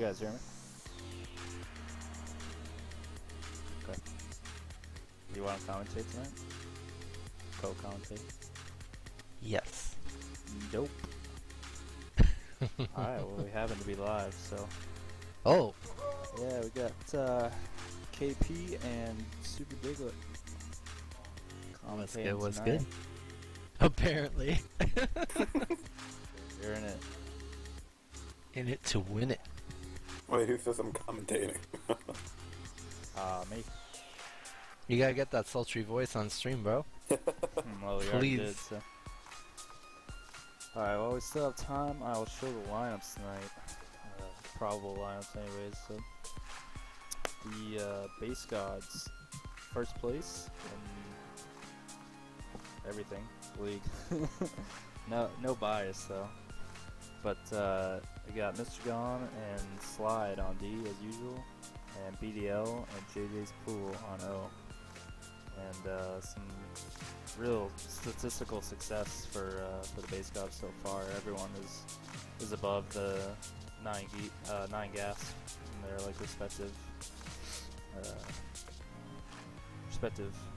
guys hear me? Okay. You want to commentate tonight? Co-commentate? Yes. Nope. Alright, well we happen to be live, so... Oh! Yeah, we got KP and Super Biglet. What's good, what's tonight. good? Apparently. You're in it. In it to win it. Wait, who says I'm commentating? Me. You gotta get that sultry voice on stream, bro. Well, we already Please. did, so... Alright, well we still have time. I will show the lineups tonight. Probable lineups anyways, so... The Base Gods, first place in everything, league. No bias though. But we got Mr. Gone and Slide on D as usual, and BDL and JJ's Pool on O. And some real statistical success for the Base Gods so far. Everyone is above the 9 gas in their like respective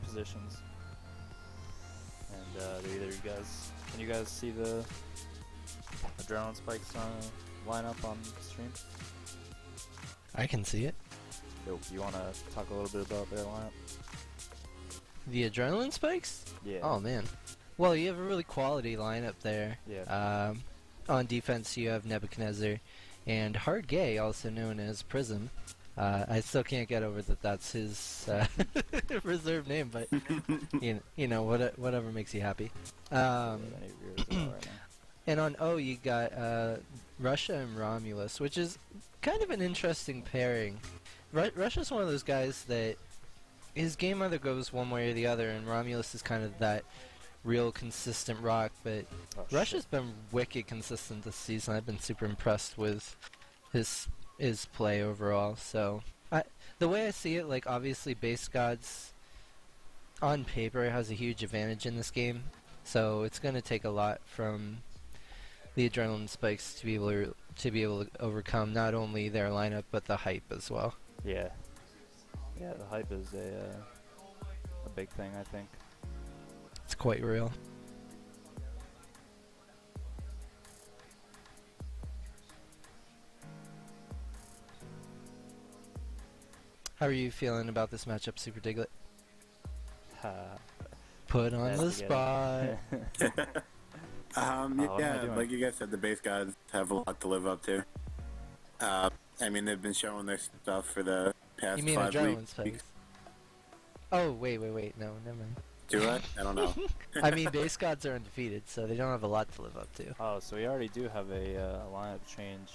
positions. And do either you guys, can you guys see the Adrenaline Spikes lineup on stream? I can see it. Yo, you want to talk a little bit about their lineup? The Adrenaline Spikes? Yeah. Oh man. Well, you have a really quality lineup there. Yeah. On defense you have Nebuchadnezzar and Hard Gay, also known as Prism. I still can't get over that that's his reserve name, but you know whatever makes you happy. And on O you got Russia and Romulus, which is kind of an interesting pairing. Russia's one of those guys that his game either goes one way or the other, and Romulus is kind of that real consistent rock, but Russia's been wicked consistent this season. I've been super impressed with his play overall. So the way I see it, like obviously Base Gods on paper has a huge advantage in this game, so it's going to take a lot from the Adrenaline Spikes to be able to overcome not only their lineup but the hype as well. Yeah. Yeah, the hype is a big thing, I think. It's quite real. How are you feeling about this matchup, Super Diglett? Put on the spot. Yeah, like you guys said, the Base Gods have a lot to live up to. I mean, they've been showing their stuff for the past 5 weeks. You mean Adrenaline Spikes? Oh, wait, no, never mind. Do I? I don't know. I mean, Base Gods are undefeated, so they don't have a lot to live up to. Oh, so we already do have a lineup change.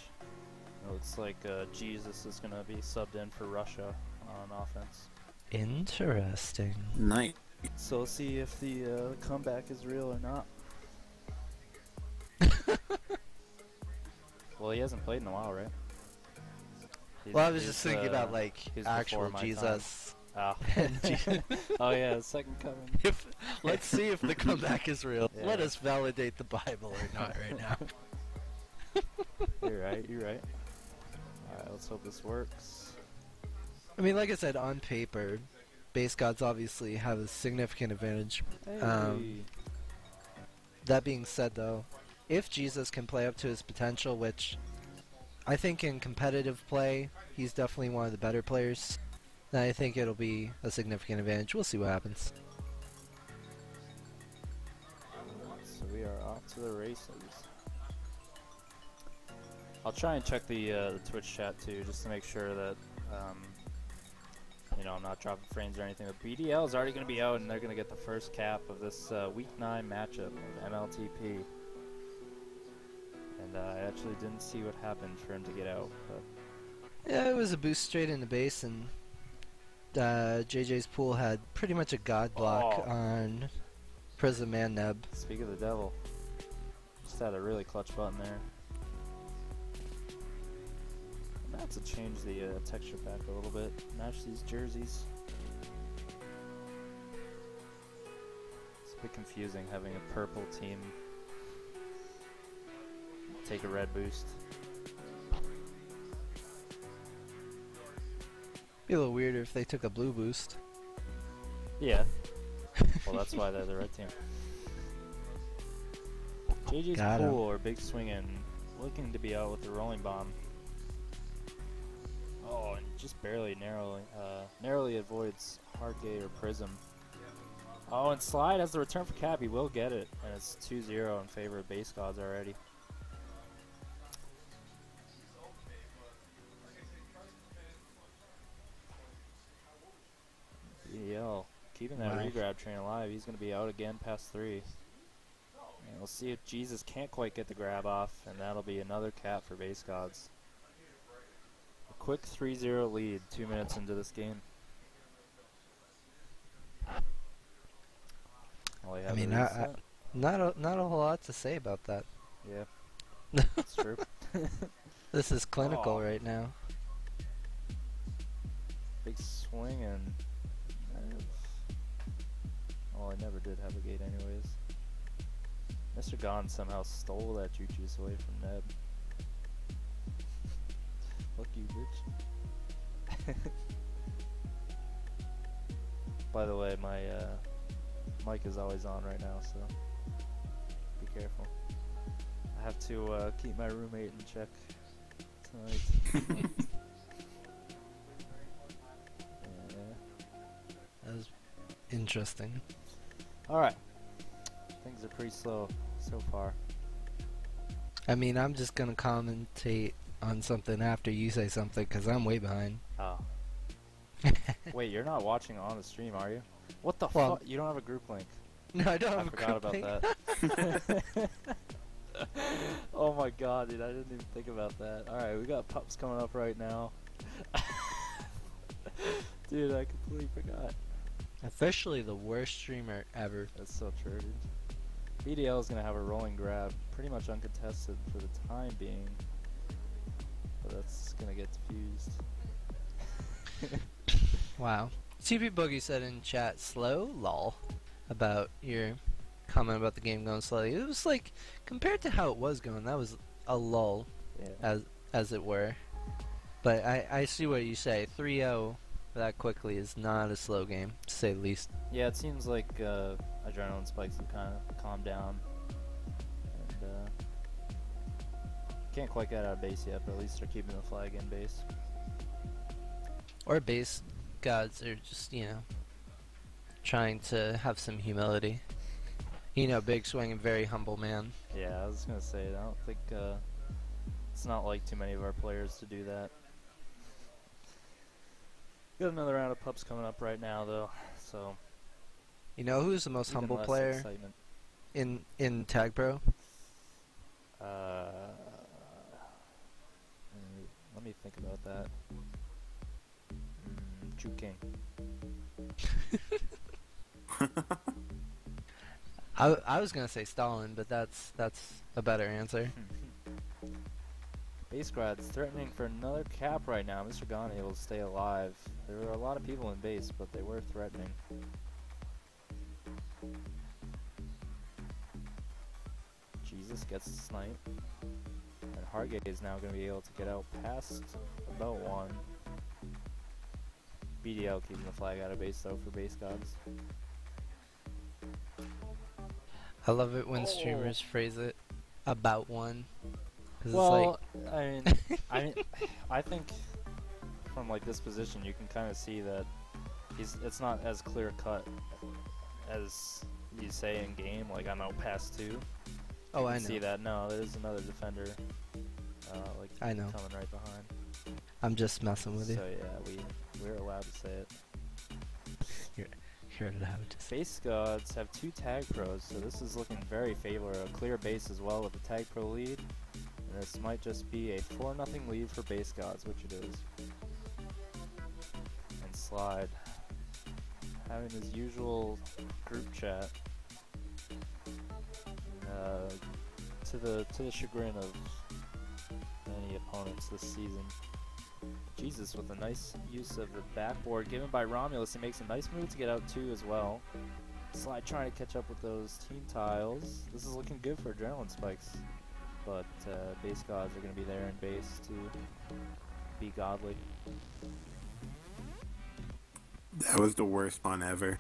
It looks like Jesus is going to be subbed in for Russia on offense. Interesting. Nice. So we'll see if the comeback is real or not. Well, he hasn't played in a while, right? Well, I was just thinking about like actual Jesus. Oh. Oh yeah, the second coming. Let's see if the comeback is real. Yeah. Let us validate the Bible or not right now. You're right. Alright, let's hope this works. I mean, like I said, on paper, Base Gods obviously have a significant advantage. Hey. That being said, though, if Jesus can play up to his potential, which I think in competitive play, he's definitely one of the better players, then I think it'll be a significant advantage. We'll see what happens. So we are off to the races. I'll try and check the Twitch chat too, just to make sure that you know, I'm not dropping frames or anything. The BDL is already going to be out, and they're going to get the first cap of this Week 9 matchup of MLTP. And I actually didn't see what happened for him to get out. But Yeah, it was a boost straight into base, and JJ's Pool had pretty much a god block on Prism and Neb. Speak of the devil. Just had a really clutch button there. I'm gonna have to change the texture back a little bit. Match these jerseys. It's a bit confusing having a purple team take a red boost. Be a little weirder if they took a blue boost. Yeah. Well, that's why they're the red team. JJ's Got him. Pool or Big Swingin', looking to be out with the rolling bomb. Oh, and just barely narrowly avoids Heartgate or Prism. Oh, and Slide has the return for Cap. He will get it, and it's 2-0 in favor of Base Gods already. BDL keeping that Wow. regrab train alive. He's going to be out again past 3. And we'll see if Jesus can't quite get the grab off, and that'll be another Cap for Base Gods. A quick 3-0 lead 2 minutes into this game. I mean, not a whole lot to say about that. Yeah, that's true. This is clinical Aw. right now. Big swing and... Well, I never did have a gate anyways. Mr. Gone somehow stole that juice away from Neb. Fuck you, bitch. By the way, my mic is always on right now, so be careful. I have to keep my roommate in check tonight. Yeah. That was interesting. Alright. Things are pretty slow so far. I mean, I'm just gonna commentate on something after you say something because I'm way behind. Oh. Wait, you're not watching on the stream, are you? What the Well- fuck? You don't have a group link. No, I don't I have a forgot group about link. that. Oh my god, dude, I didn't even think about that. Alright, we got pups coming up right now. Dude, I completely forgot. Officially the worst streamer ever. That's so true, dude. BDL is gonna have a rolling grab, pretty much uncontested for the time being. But that's gonna get diffused. Wow. TP Boogie said in chat, slow, lol, about your comment about the game going slowly. It was like, compared to how it was going, that was a lull, Yeah. as it were. But I see what you say. 3-0 that quickly is not a slow game, to say the least. Yeah, it seems like adrenaline spikes have kind of calmed down. And can't quite get out of base yet, but at least they're keeping the flag in base. Or base gods are just, you know, trying to have some humility. You know, Big Swing, a very humble man. Yeah, I was gonna say, I don't think it's not like too many of our players to do that. Got another round of pups coming up right now, though, so You know who's the most even humble less player excitement. in Tag Pro? Let me think about that. Chu King. I was gonna say Stalin, but that's a better answer. Base Grad's threatening for another cap right now. Mr. Gone able to stay alive. There were a lot of people in base, but they were threatening. Jesus gets the snipe. And Hargate is now going to be able to get out past about 1. BDL keeping the flag out of base though for Base Gods. I love it when streamers phrase it about 1. 'Cause Well, I mean, I think from like this position you can kind of see that it's not as clear cut as you say in game. Like I'm out past 2. oh, I You see know. that? No, there's another defender. Like I know. coming right behind. I'm just messing with you. So yeah, we're allowed to say it. You're allowed to say. Base Gods have 2 tag pros, so this is looking very favorable. A clear base as well with the tag pro lead. And this might just be a 4-0 lead for Base Gods, which it is. And Slide having his usual group chat. To the chagrin of many opponents this season. Jesus with a nice use of the backboard given by Romulus. He makes a nice move to get out 2 as well. Slide trying to catch up with those team tiles. This is looking good for adrenaline spikes. But Base Gods are going to be there in base to be godly. That was the worst pun ever.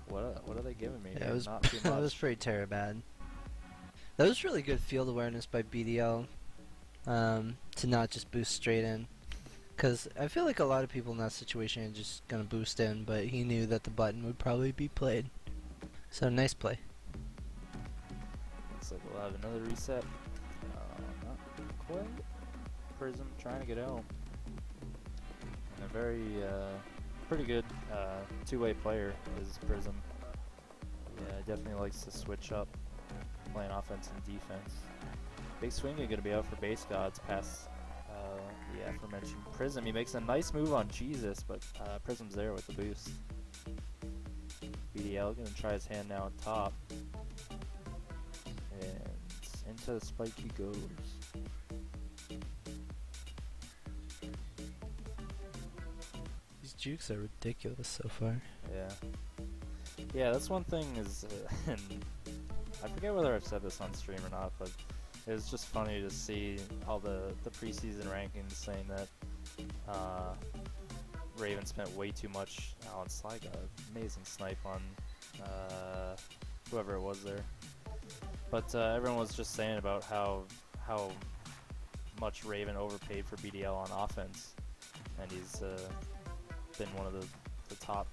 What are they giving me? Yeah, here? it was Not too that much. was pretty bad. That was really good field awareness by BDL to not just boost straight in. Because I feel like a lot of people in that situation are just going to boost in, but he knew that the button would probably be played. So, nice play. Looks like we'll have another reset. Not quite. Prism trying to get out. And a very, pretty good two-way player is Prism. Yeah, definitely likes to switch up, playing offense and defense. Big swing is going to be out for base gods past the aforementioned Prism. He makes a nice move on Jesus, but Prism's there with the boost. BDL going to try his hand now on top. And into the spike he goes. These jukes are ridiculous so far. Yeah. Yeah, that's one thing is, and I forget whether I've said this on stream or not, but it was just funny to see all the preseason rankings saying that Raven spent way too much. Alan Sly got an amazing snipe on whoever it was there. But everyone was just saying about how much Raven overpaid for BDL on offense, and he's been one of the top,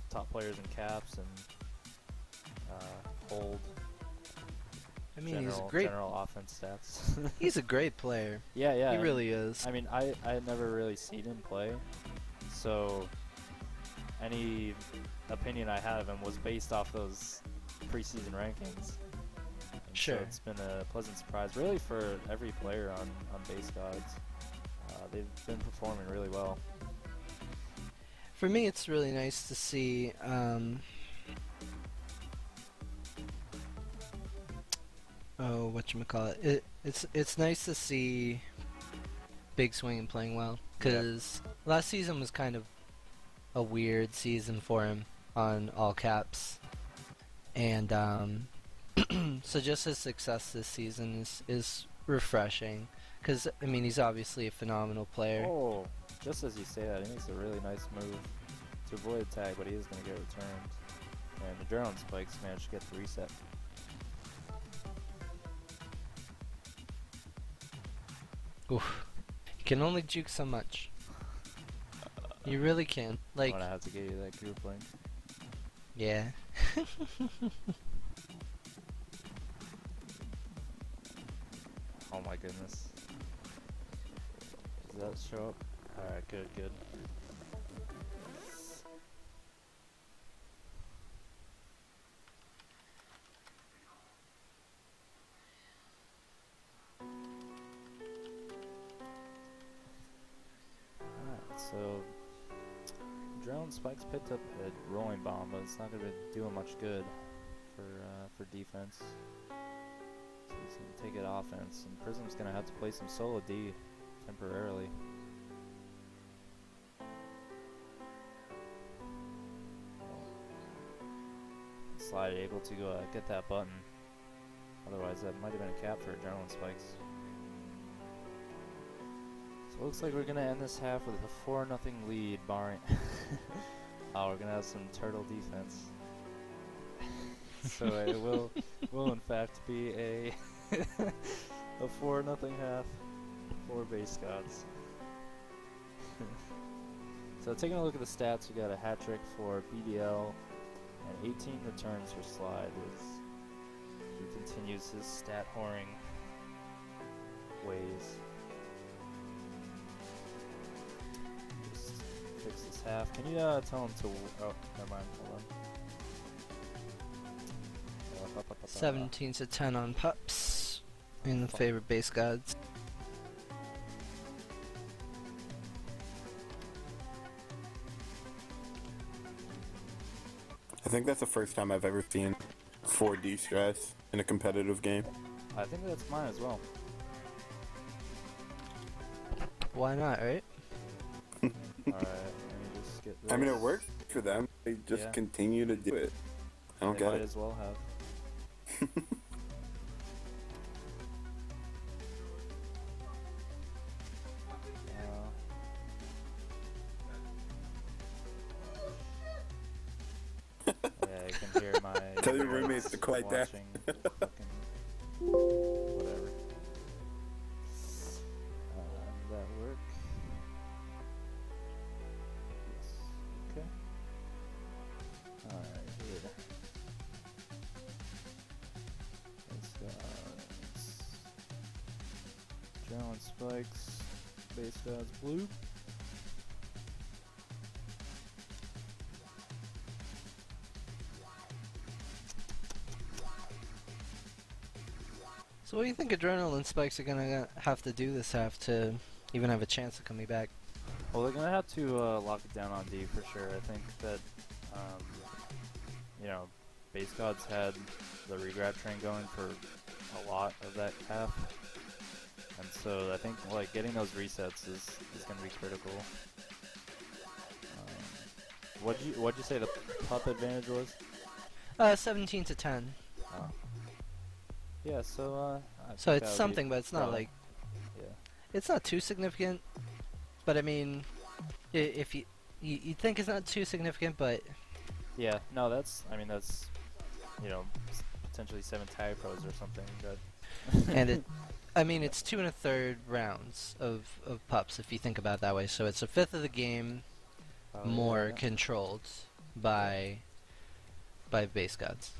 top players in caps and hold. I mean, he's a great general offense stats. he's a great player. Yeah. He really is. I mean, I had never really seen him play, so any opinion I had of him was based off those preseason rankings. And Sure. So it's been a pleasant surprise, really, for every player on base gods. They've been performing really well. For me, it's really nice to see. Oh, whatchamacallit. It's nice to see Big Swing playing well, because last season was kind of a weird season for him on all caps, and so just his success this season is refreshing, because I mean he's obviously a phenomenal player. Oh, just as you say that, he makes a really nice move to avoid a tag, but he is going to get returned. And the drone spikes managed to get the reset. Oof. You can only juke so much. You really can. Like, I'm gonna have to get you that group link. yeah. Oh my goodness. Does that show up? Alright, good. Alright, so drone spikes picked up a rolling bomb, but it's not gonna be doing much good for defense. So he's gonna take it offense, and Prism's gonna have to play some solo D temporarily. Slide able to get that button. Otherwise, that might have been a cap for adrenaline spikes. So it looks like we're gonna end this half with a 4-0 lead, barring. Oh, we're gonna have some turtle defense. So it will in fact be a 4-0 half for base gods. So taking a look at the stats, we got a hat trick for BDL and 18 returns for Slide as he continues his stat whoring ways. Just fix this half. Can you tell him to? Oh, never mind. Hold on. 17-10 on pups in the favor of base gods. I think that's the first time I've ever seen 4D stress in a competitive game. I think that's mine as well. Why not, right? Alright, let me just get this. I mean, it worked for them. They just continue to do it. I don't They get might it. as well have. your roommates to quite that. watching fucking whatever. That work? Yes. Okay. Alright, here. Base gods. Adrenaline spikes. Base gods blue. So what do you think adrenaline spikes are gonna have to do this half to even have a chance of coming back? Well, they're gonna have to lock it down on D for sure. I think that, you know, base gods had the regrab train going for a lot of that half, and so I think like getting those resets is gonna be critical. What'd you say the pup advantage was? 17 to 10. Oh. Yeah, so I So think it's that would be something, but it's not probably- like yeah. it's not too significant. But I mean, if you think it's not too significant, but Yeah, no, that's you know, potentially 7 tag pros or something. That and it, I mean, it's 2 1/3 rounds of pups if you think about it that way. So it's a fifth of the game Oh, more yeah. controlled by base gods.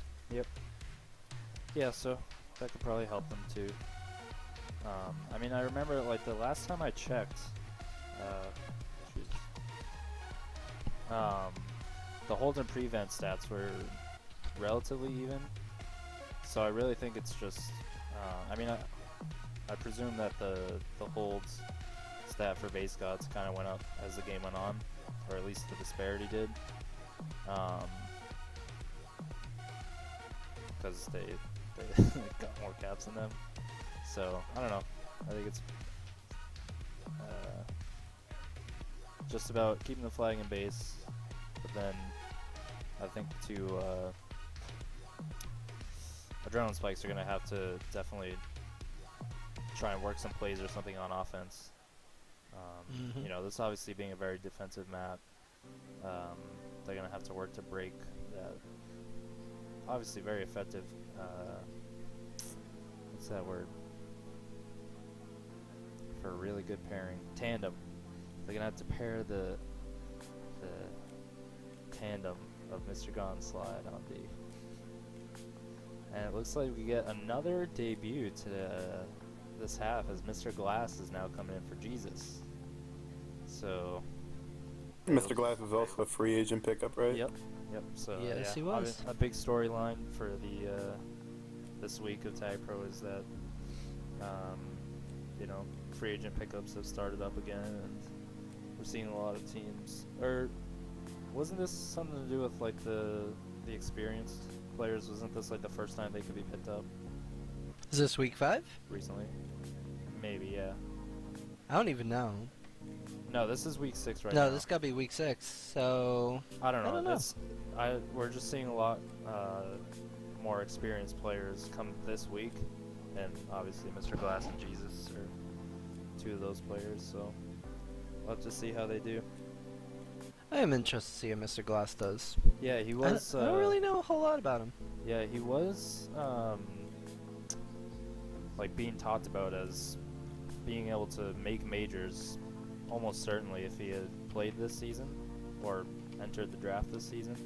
Yeah, so that could probably help them too. I mean, I remember like the last time I checked, the hold and prevent stats were relatively even. So I really think it's just, I mean, I presume that the holds stat for base gods kind of went up as the game went on, or at least the disparity did. Because they got more caps than them. So, I don't know. I think it's just about keeping the flag in base, but then I think adrenaline spikes are going to have to definitely try and work some plays or something on offense. You know, this obviously being a very defensive map, they're going to have to work to break that obviously very effective, what's that word? For a really good pairing. Tandem. They're going to have to pair the tandem of Mr. Gone Slide on D. And it looks like we get another debut to this half as Mr. Glass is now coming in for Jesus. So... Mr. Glass was also a free agent pickup, right? Yep. So Yes, yeah, he was. A big storyline for the this week of Tag Pro is that you know, free agent pickups have started up again, and we're seeing a lot of teams. Or wasn't this something to do with like the experienced players? Wasn't this like the first time they could be picked up Is this week 5? recently? Maybe, yeah. I don't even know. No, this is week 6 right now. No, this gotta be week 6. So I don't know. I don't know. We're just seeing a lot more experienced players come this week, and obviously Mr. Glass and Jesus are 2 of those players. So we'll have to see how they do. I am interested to see how Mr. Glass does. Yeah, he was. I don't really know a whole lot about him. Yeah, he was like being talked about as being able to make majors almost certainly if he had played this season or entered the draft this season.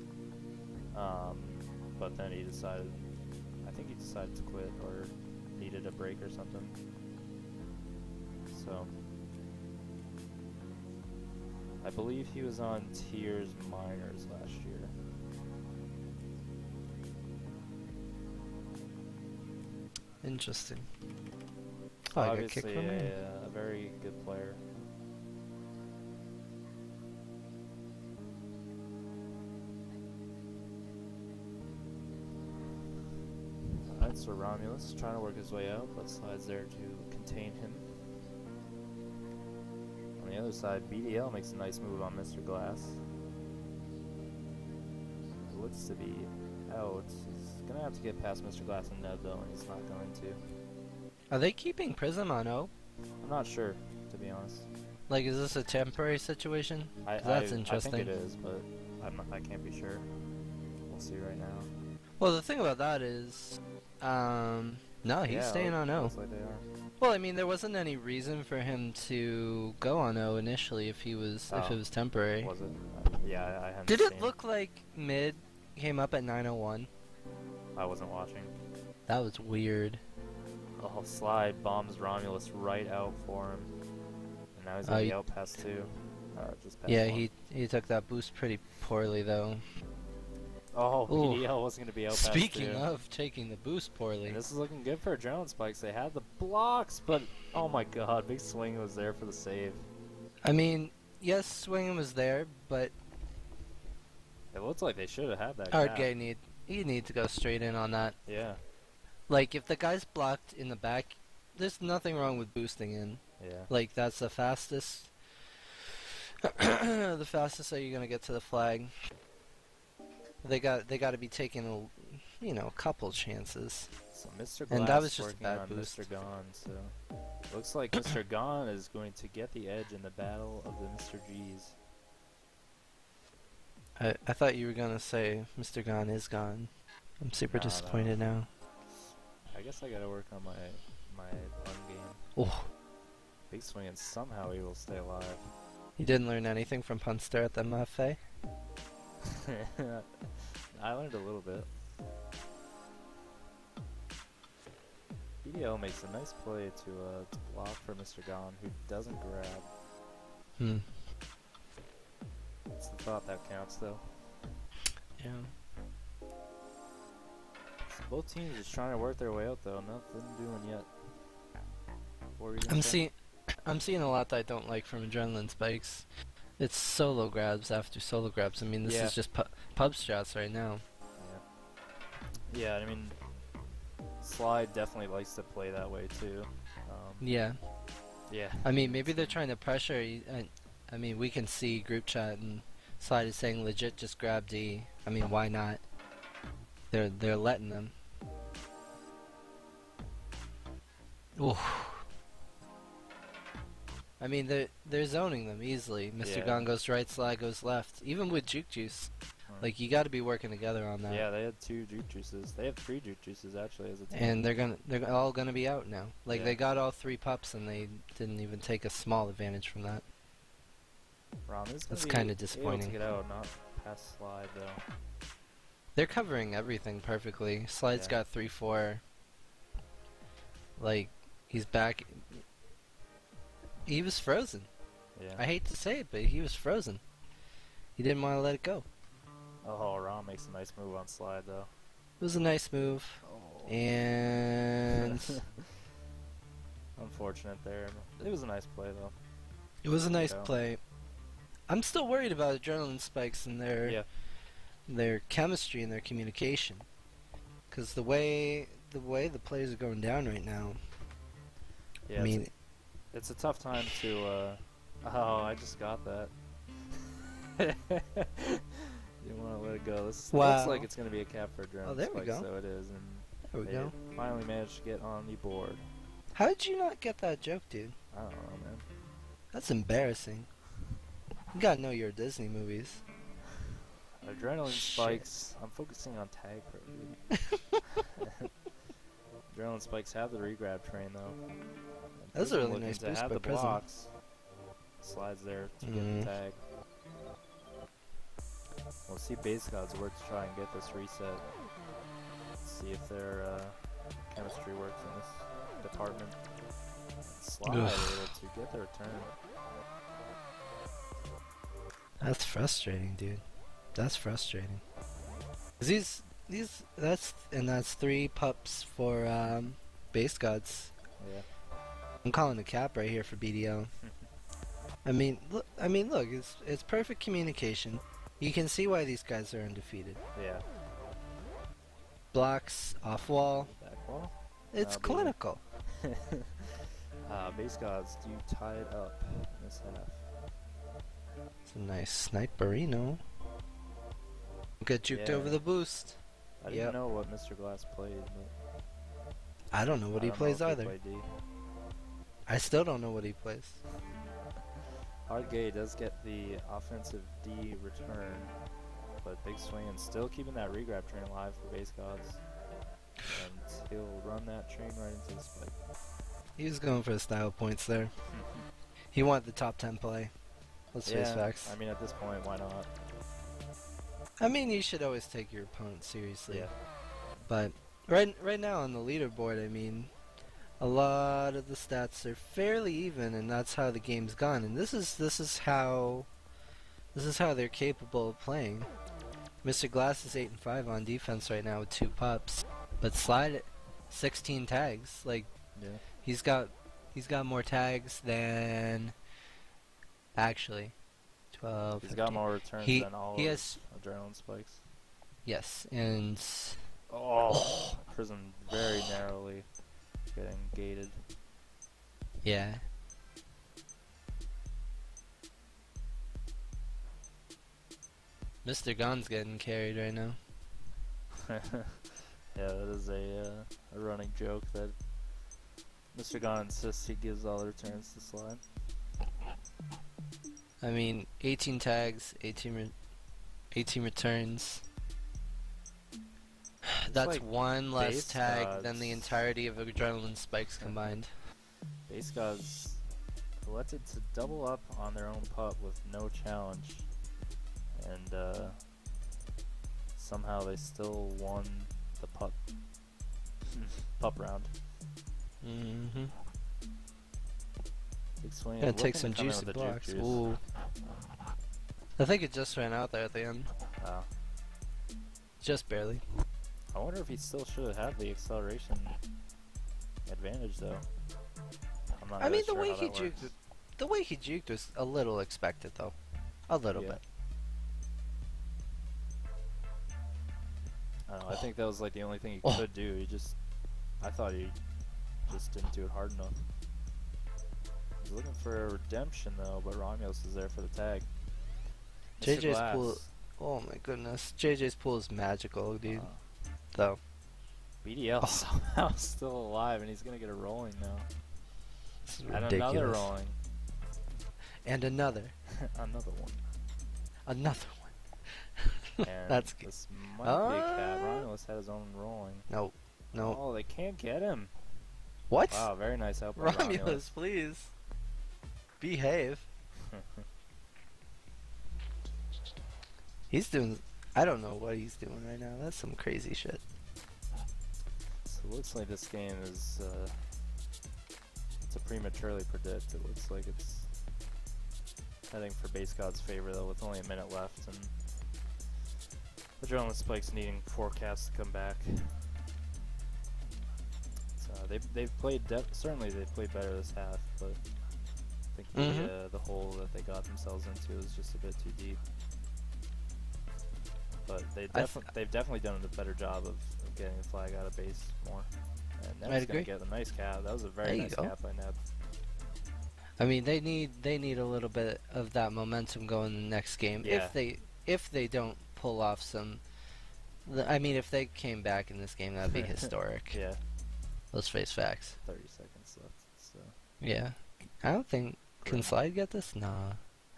But then he decided, I think he decided to quit or needed a break or something. So I believe he was on Tiers Minors last year. Interesting. Oh, I got Obviously, kicked from me. a very good player. Alright, so Romulus trying to work his way out, but Slide's there to contain him. On the other side, BDL makes a nice move on Mr. Glass. He looks to be out. He's going to have to get past Mr. Glass and Neb, though, and he's not going to. Are they keeping Prism on O? I'm not sure, to be honest. Like, is this a temporary situation? 'Cause that's interesting. I think it is, but I can't be sure. We'll see right now. Well, the thing about that is, no, he's Yeah, staying on O. looks like they are. Well, I mean, there wasn't any reason for him to go on O initially if he was if Oh. it was temporary. Was it? Yeah, I hadn't Did seen. it look like mid came up at 9:01? I wasn't watching. That was weird. Oh, Slide bombs Romulus right out for him. And now he's gonna be out past 2. Just past Yeah, 1. he took that boost pretty poorly though. Oh, Ooh. PDL wasn't gonna be out past 2. Speaking of taking the boost poorly, And this is looking good for Adrenaline Spikes. They had the blocks, but oh my god, Big Swing was there for the save. I mean, yes, Swinging was there, but It looks like they should have had that. Hard gap. Gay you need to go straight in on that. Yeah, Like, if the guy's blocked in the back, there's nothing wrong with boosting in. yeah. Like, that's the fastest. The fastest that you're gonna get to the flag. They got to be taking a couple chances. So Mr. Glass And that was just a working bad on boost. Mr. Gone. So looks like Mr. Gone is going to get the edge in the battle of the Mr. G's. I thought you were gonna say Mr. Gone is gone. I'm super No, disappointed now. I guess I gotta work on my run game. Oh, Big Swing and somehow he will stay alive. you didn't learn anything from Punster at the MFA? I learned a little bit. BDL makes a nice play to block for Mr. Gone, who doesn't grab. Hmm. It's the thought that counts, though. Yeah. So both teams just trying to work their way out, though. Nothing doing yet. What were you gonna I'm say? I'm seeing a lot that I don't like from Adrenaline Spikes. It's solo grabs after solo grabs. I mean, this Yeah. is just pub strats right now. Yeah, I mean, Slide definitely likes to play that way too. Yeah. Yeah. I mean, maybe they're trying to pressure. I mean, we can see group chat and Slide is saying legit just grab D. I mean, why not? They're letting them. Ooh. I mean, they're zoning them easily. Mr. Yeah. Gone goes right, Slide goes left. Even with Juke Juice, like you got to be working together on that. Yeah, they had 2 Juke Juices. They have 3 Juke Juices actually as a team. And they're all gonna be out now. Like Yeah. they got all 3 pups and they didn't even take a small advantage from that. Rom is That's gonna be kinda able to disappointing. get out, not past Slide though. They're covering everything perfectly. Slide's Yeah. got 3-4. Like he's back. He was frozen. Yeah. I hate to say it, but he was frozen. He didn't want to let it go. Oh, Rom makes a nice move on Slide though. It was a nice move, Oh. and Unfortunate there. It was a nice play though. it was a nice Yeah. play. I'm still worried about Adrenaline Spikes and Yeah. their chemistry and their communication, because the way the plays are going down right now. Yeah. I mean, it's a tough time to. Oh, I just got that. You want to let it go. This Wow. looks like it's going to be a cap for Adrenaline Oh, there we Spikes, go. so it is. And there we they go. finally managed to get on the board. How did you not get that joke, dude? I don't know, man. That's embarrassing. You gotta know your Disney movies. Adrenaline Shit. Spikes. I'm focusing on tag pro, dude. Adrenaline Spikes have the regrab train though. And That's a Prism really looking nice to boost have by the Prism. blocks. Slides there to get Mhm. the tag. We'll see Base Gods work to try and get this reset. See if their chemistry works in this department. Slide able to get the return. That's frustrating, dude. That's frustrating. 'Cause that's 3 pups for Base Gods. Yeah. I'm calling a cap right here for BDO. I mean, look, it's perfect communication. You can see why these guys are undefeated. Yeah. Blocks, off wall. Back wall. It's Baby. clinical. Base Gods do tie it up in this half. It's a nice sniperino. Get juked Yeah. over the boost. I didn't Yep. know what Mr. Glass played, but I don't know what I he don't know plays if he either. played D. I still don't know what he plays. Hard Gay does get the offensive D return. But big swing and still keeping that regrab train alive for base gods. And he'll run that train right into the spike. He was going for the style points there. He wanted the top 10 play. Let's face facts. I mean, at this point, why not? I mean, you should always take your opponent seriously. Yeah. But right now on the leaderboard, I mean, a lot of the stats are fairly even, and that's how the game's gone. And this is how they're capable of playing. Mr. Glass is 8-5 on defense right now with 2 pups, but Slide 16 tags. Like, Yeah. he's got more tags than actually 12. He's 15. got more returns than all he of has adrenaline spikes. yes, and Oh, prison very narrowly getting gated. yeah. Mr. Gon's getting carried right now. Yeah, that is a running joke that Mr. Gon insists he gives all the returns to Slide. I mean, 18 tags, 18 returns. That's like one less base tag than gods. the entirety of adrenaline spikes combined. Base gods elected to double up on their own pup with no challenge, and somehow they still won the pup round. Mm-hmm. Big swing. Gonna take looking some to come in juicy with the juke blocks. juice. Ooh. I think it just ran out there at the end. Oh. Just barely. I wonder if he still should have the acceleration advantage though. I'm not I really mean, sure how that works. the way he juked was a little expected, though. A little bit. I don't know, I think that was like the only thing he could do. I thought he just didn't do it hard enough. He's looking for a redemption though, but Romulus is there for the tag. Mr. JJ's Glass. pool. Oh my goodness. JJ's pool is magical, dude. Though. BDL somehow still alive, and he's gonna get a rolling now. This is And ridiculous. another rolling. And another. Another one. Another one. And That's good. this might be a cat. Romulus had his own rolling. No. No. Oh, they can't get him. What? Wow, very nice help by Romulus, Romulus. please. Behave. He's doing... I don't know what he's doing right now. That's some crazy shit. So it looks like this game is to prematurely predict. It looks like it's heading for base god's favor though, with only a minute left, and adrenaline spikes needing 4 cats to come back. So they've played certainly they've played better this half, but I think the hole that they got themselves into is just a bit too deep. But they've definitely done a better job of getting the flag out of base more. And Neb's gonna get a nice cap. That was a very nice cap by Neb. I mean, they need a little bit of that momentum going in the next game. Yeah. If they don't pull off some, I mean, if they came back in this game, that'd be historic. Yeah. Let's face facts. 30 seconds left. So. Yeah. I don't think can Slide get this? Nah.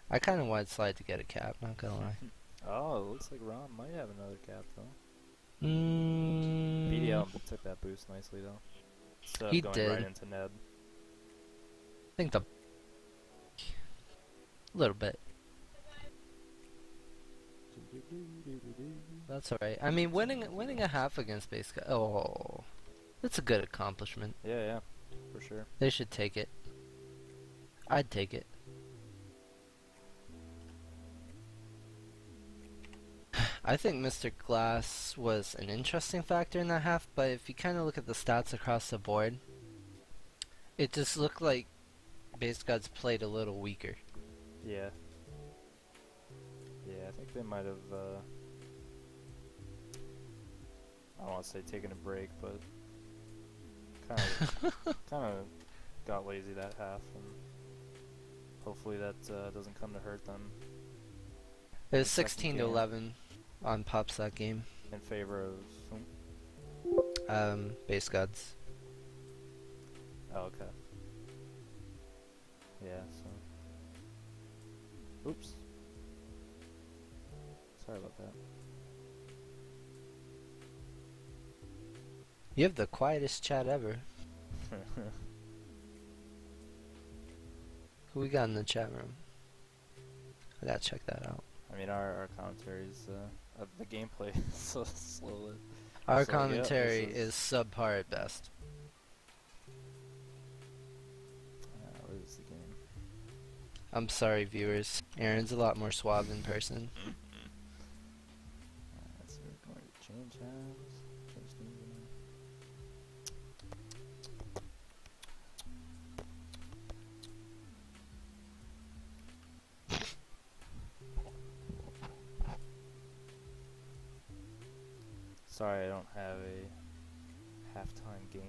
I kind of wanted Slide to get a cap. Not gonna lie. Oh, it looks like Rom might have another cap though. Mm. BDL took that boost nicely though. Instead He of going did. right into Neb. I think a little bit. That's alright. I mean, winning a half against base guy. Oh, that's a good accomplishment. Yeah, for sure. They should take it. I'd take it. I think Mr. Glass was an interesting factor in that half, but if you kind of look at the stats across the board, it just looked like base gods played a little weaker. Yeah. Yeah, I think they might have, I don't want to say taken a break, but kind of got lazy that half, and hopefully that doesn't come to hurt them. It was 16-11 on Pops that game. In favor of whom? Base gods. Oh, okay. Yeah, so. Oops. Sorry about that. You have the quietest chat ever. Who we got in the chat room? I gotta check that out. I mean, our commentaries, the gameplay is so slow. Our So, yeah, commentary this is subpar at best. What is the game? I'm sorry, viewers. Aaron's a lot more suave in person. So we're going to change tabs. Change things around. Sorry, I don't have a halftime game.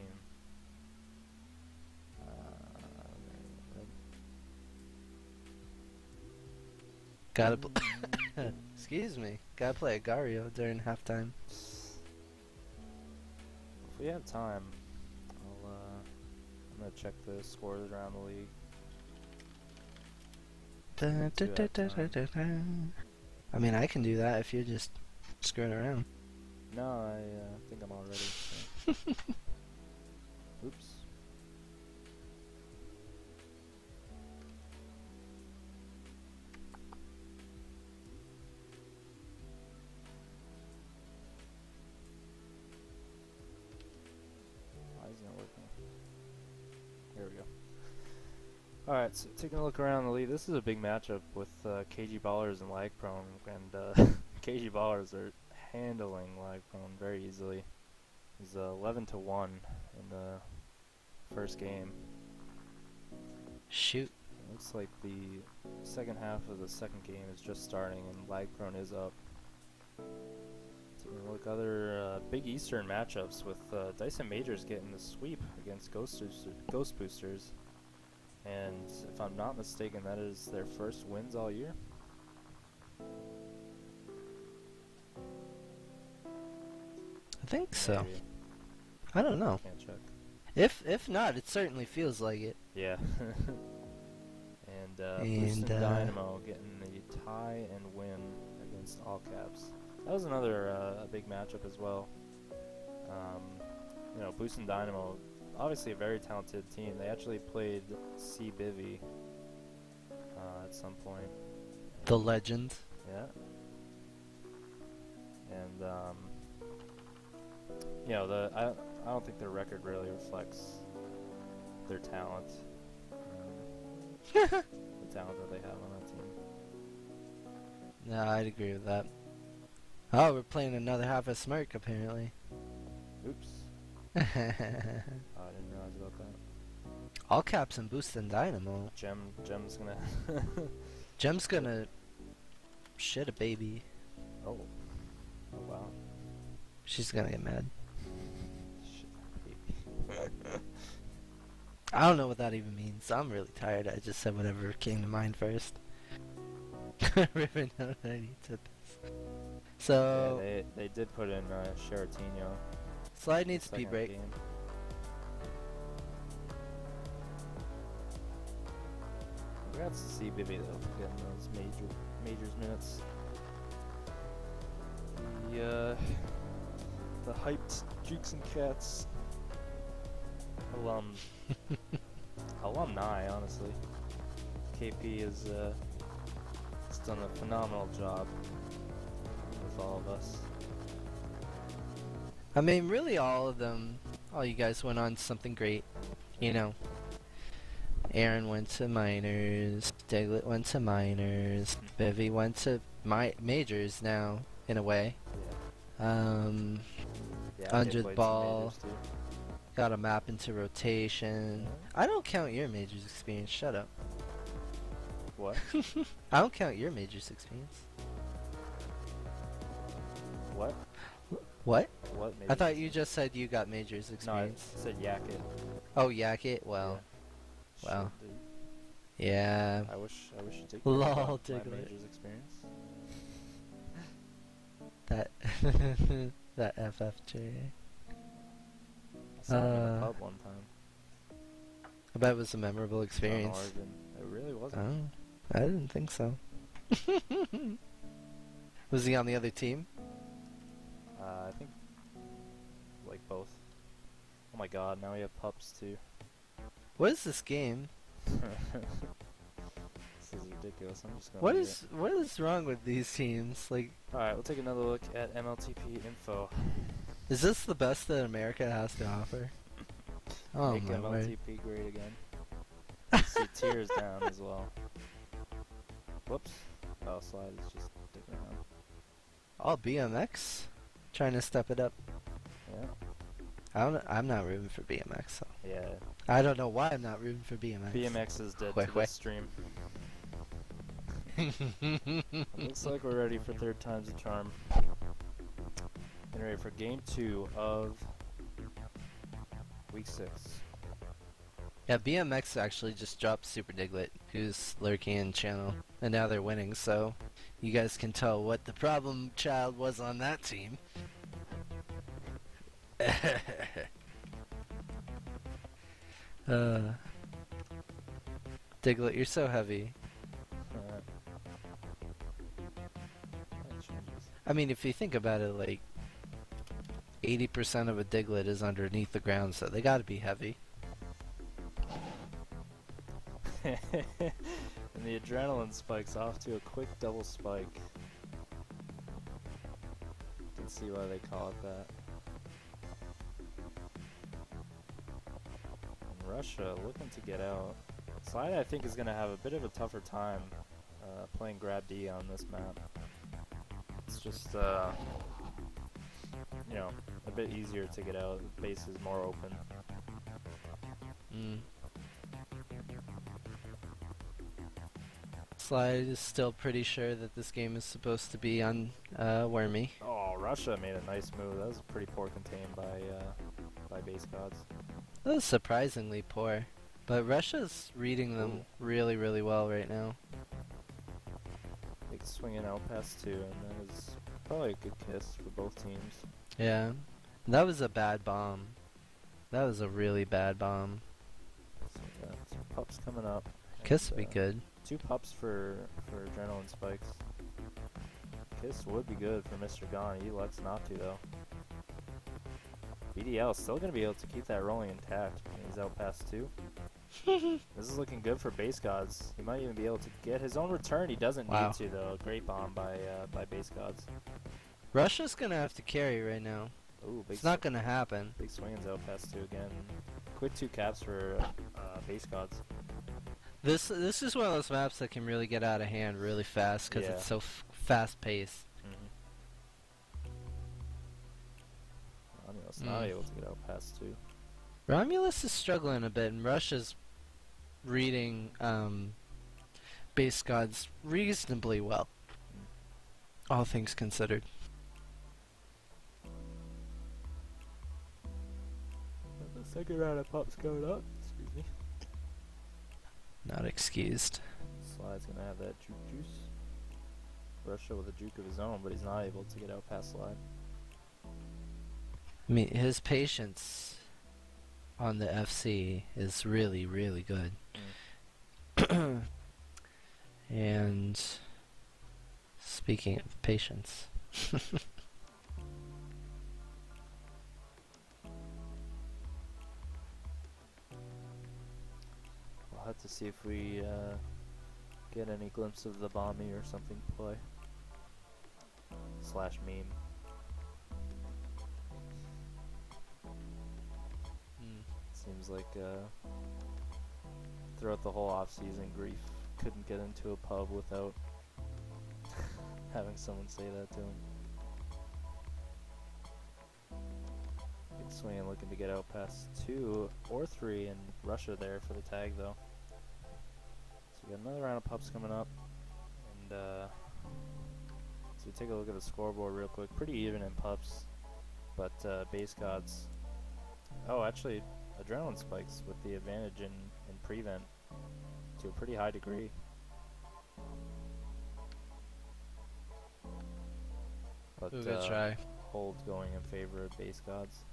Gotta excuse me. Gotta play Agario during halftime. If we have time, I'm gonna check the scores around the league. I mean, I can do that if you're just screwing around. No, I think I'm all ready. So. Oops. Why isn't it working? Here we go. Alright, so taking a look around the league, this is a big matchup with KG Ballers and Lag Prone, and KG Ballers are handling Lag Prone very easily. He's 11-1 in the first game. Shoot. Looks like the second half of the second game is just starting and Lag Prone is up. Taking a look at other big Eastern matchups with Dyson Majors getting the sweep against Ghost Boosters. And if I'm not mistaken, that is their first wins all year. I think so. Maybe. I don't know. Can't check. If not, it certainly feels like it. Yeah. and Boosted Dynamo getting the tie and win against All Caps. That was another a big matchup as well. You know, Boosted Dynamo, obviously a very talented team. They actually played C Bivy at some point. The legend. Yeah. And you know, I don't think their record really reflects their talent. The talent that they have on that team. No, I'd agree with that. Oh, we're playing another half a smirk apparently. Oops. Oh, I didn't realize about that. All Caps and Boosted Dynamo. Gem's gonna. Gem's gonna shit a baby. Oh. Oh wow. She's gonna get mad. Shit, baby. I don't know what that even means. I'm really tired. I just said whatever came to mind first. I really know what I need to this. So yeah, they did put in Sheratinho. Slide needs speed break. Game. Congrats to C Bibby though for getting those majors minutes. The hyped Jukes and Cats alumni, honestly. KP has done a phenomenal job with all of us. I mean, really all of them, all you guys went on to something great, you know. Aaron went to minors, Diglett went to minors, Bivy went to majors now, in a way. Yeah, I 100 played some ball, majors too. got a map into rotation. I don't count your majors experience, shut up. What? I don't count your majors experience. What? What? What? I thought you just said you got majors No, I experience. said yak it. Oh, yak it? Well, Yeah. well. Shit, dude. Yeah. I wish you took Lol, my Diglett. majors experience. That that FFJ. I saw him in a pub one time. I bet it was a memorable experience. On Oregon. It really wasn't. Oh, I didn't think so. Was he on the other team? I think like both. Oh my god, now we have pups too. What is this game? This is ridiculous. I'm just gonna leave it. What is wrong with these teams? Like, Alright, we'll take another look at MLTP info. is this the best that America has to offer? Oh Make my word. MLTP great again. See tiers down as well. Whoops. Oh, slide is just sticking around. Oh, BMX? Trying to step it up. Yeah. I'm not rooting for BMX, so. Yeah. I don't know why I'm not rooting for BMX. BMX is dead Wait, to this stream. Looks like we're ready for third time's a charm. And ready for game 2 of week 6. Yeah, BMX actually just dropped Super Diglett, who's lurking in channel, and now they're winning, so you guys can tell what the problem child was on that team. Diglett, you're so heavy. That changes. I mean, if you think about it, like, 80% of a Diglett is underneath the ground, so they gotta be heavy. And the adrenaline spikes off to a quick double spike. You can see why they call it that. And Russia looking to get out. Slide, I think, is going to have a bit of a tougher time playing grab D on this map. It's just, you know, a bit easier to get out. The base is more open. Slide is still pretty sure that this game is supposed to be on Wormy. Oh, Russia made a nice move. That was pretty poor contained by base gods. That was surprisingly poor. But Russia's reading them really, really well right now. Big swing and out pass too, and that was probably a good kiss for both teams. Yeah. That was a bad bomb. That was a really bad bomb. So we got some pups coming up. Kiss and, would be good. 2 pups for adrenaline spikes. Kiss would be good for Mr. Gone. He elects not to though. BDL is still going to be able to keep that rolling intact. He's out past 2. This is looking good for base gods. He might even be able to get his own return. He doesn't need to though. Great bomb by base gods. Russia's gonna have to carry right now. Ooh, big It's not gonna happen. Big swinging's out past 2 again. Quick 2 caps for base gods. This is one of those maps that can really get out of hand really fast because it's so fast paced. Romulus not able to get out past 2. Romulus is struggling a bit, and Russia's reading base gods reasonably well, all things considered. The second round of pups going up. Excuse me. Not excused. Slide's gonna have that juke juice. Russia with a juke of his own, but he's not able to get out past Slide. I mean, his patience on the FC is really, really good. And speaking of patience, We'll have to see if we get any glimpse of the Bomby or something to play. Slash meme. Seems like throughout the whole off-season, Grief couldn't get into a pub without having someone say that to him. Big swing and looking to get out past 2 or 3 in Russia there for the tag though. So we got another round of pups coming up, and so we take a look at the scoreboard real quick. Pretty even in pups, but base gods. Oh, actually, adrenaline spikes with the advantage in prevent to a pretty high degree. But good try. hold going in favor of base gods.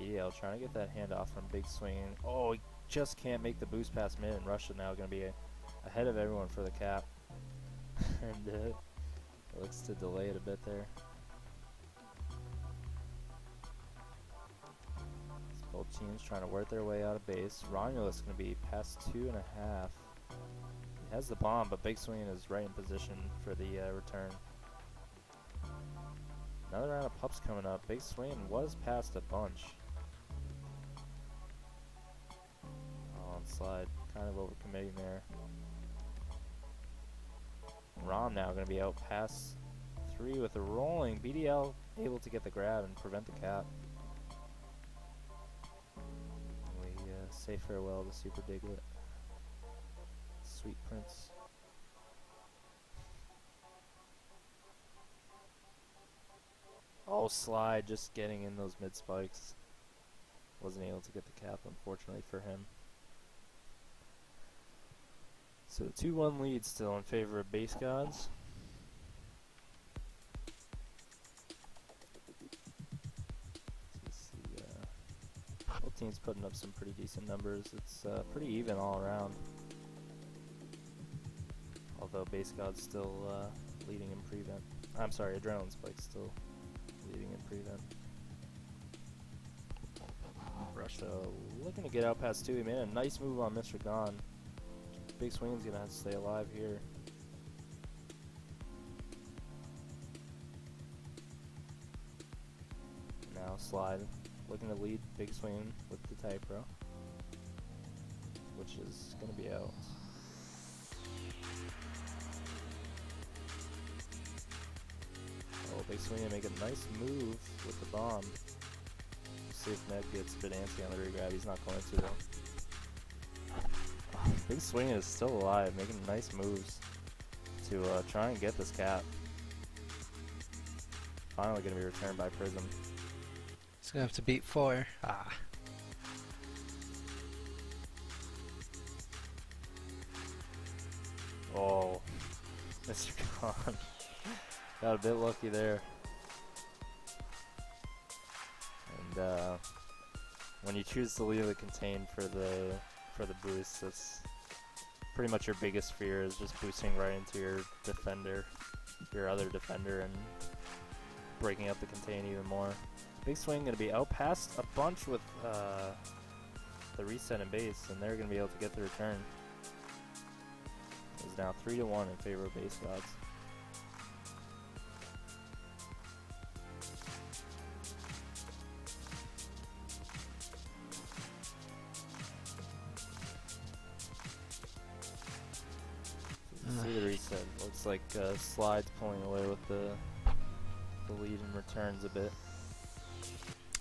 BDL trying to get that handoff from Big Swing. Oh, he just can't make the boost past mid, and Russia now going to be ahead of everyone for the cap. And it looks to delay it a bit there. Both teams trying to work their way out of base. Romulus going to be past 2.5. He has the bomb, but Big Swing is right in position for the return. Another round of pups coming up. Big Swing was past a bunch. Oh, on slide. Kind of overcommitting there. Rom now going to be out past 3 with a rolling. BDL able to get the grab and prevent the cap. We say farewell to Super Diglett. Sweet Prince. Oh, slide just getting in those mid spikes. Wasn't able to get the cap, unfortunately for him. So 2-1 lead still in favor of Base Gods. Let's see, both teams putting up some pretty decent numbers. It's pretty even all around. Although Base Gods still leading in prevent. I'm sorry, Adrenaline Spike's still leading in prevent. Russia looking to get out past 2. He made a nice move on Mr. Gone. Big Swing's gonna have to stay alive here. Now slide, looking to lead Big Swing with the Typro, which is gonna be out. Oh, Big Swing gonna make a nice move with the bomb. See if Ned gets a bit antsy on the regrab. He's not going to though. Big Swing is still alive, making nice moves to try and get this cap. Finally going to be returned by Prism. He's going to have to beat 4. Ah. Oh, Mr. Khan got a bit lucky there. And when you choose to leave it contained for the boost, that's pretty much your biggest fear, is just boosting right into your defender, your other defender, and breaking up the contain even more. Big Swing going to be out past a bunch with the reset in base, and they're going to be able to get the return. It's now 3-1 in favor of Base Gods. See the reset. Looks like Slide's pulling away with the lead and returns a bit.